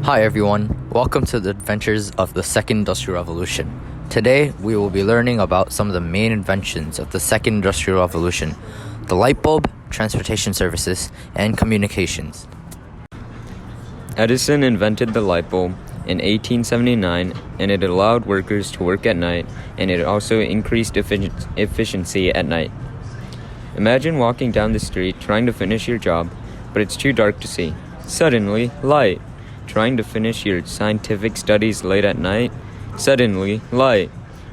Hi everyone, welcome to the adventures of the Second Industrial Revolution. Today we will be learning about some of the main inventions of the Second Industrial Revolution: the light bulb, transportation services, and communications. Edison invented the light bulb in 1879, and it allowed workers to work at night, and it also increased efficiency at night. Imagine walking down the street trying to finish your job, but it's too dark to see. Suddenly, light. Trying to finish your scientific studies late at night? Suddenly, light.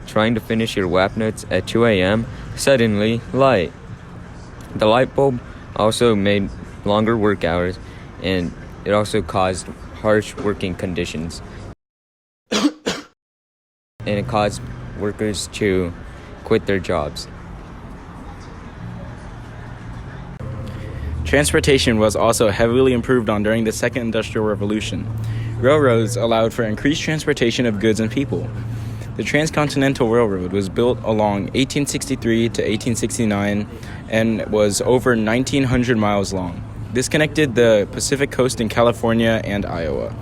Trying to finish your WAP notes at 2 a.m.? Suddenly, light. The light bulb also made longer work hours, and it also caused harsh working conditions. And it caused workers to quit their jobs. Transportation was also heavily improved on during the Second Industrial Revolution. Railroads allowed for increased transportation of goods and people. The Transcontinental Railroad was built along 1863 to 1869 and was over 1,900 miles long. This connected the Pacific Coast in California and Iowa.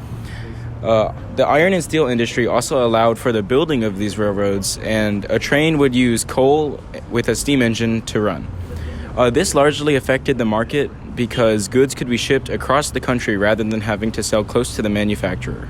The iron and steel industry also allowed for the building of these railroads, and a train would use coal with a steam engine to run. This largely affected the market because goods could be shipped across the country rather than having to sell close to the manufacturer.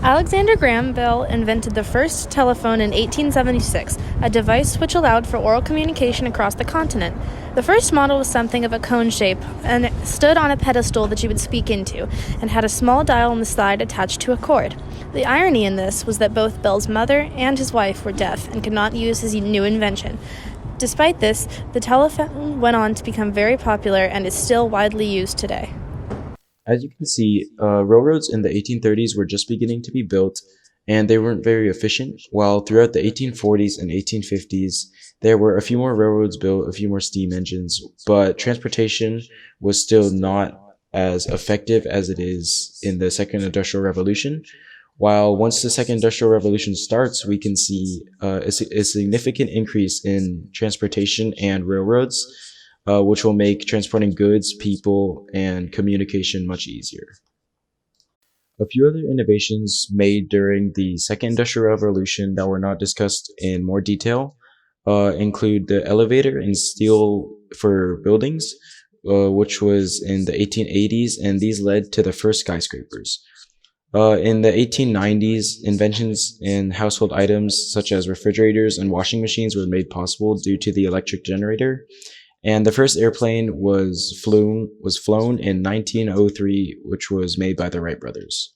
Alexander Graham Bell invented the first telephone in 1876, a device which allowed for oral communication across the continent. The first model was something of a cone shape and stood on a pedestal that you would speak into, and had a small dial on the side attached to a cord. The irony in this was that both Bell's mother and his wife were deaf and could not use his new invention. Despite this, the telephone went on to become very popular and is still widely used today. As you can see, railroads in the 1830s were just beginning to be built, and they weren't very efficient, while throughout the 1840s and 1850s, there were a few more railroads built, a few more steam engines, but transportation was still not as effective as it is in the Second Industrial Revolution. While once the Second Industrial Revolution starts, we can see a significant increase in transportation and railroads, which will make transporting goods, people, and communication much easier. A few other innovations made during the Second Industrial Revolution that were not discussed in more detail include the elevator and steel for buildings, which was in the 1880s, and these led to the first skyscrapers. In the 1890s, inventions in household items such as refrigerators and washing machines were made possible due to the electric generator. And the first airplane was flown in 1903, which was made by the Wright brothers.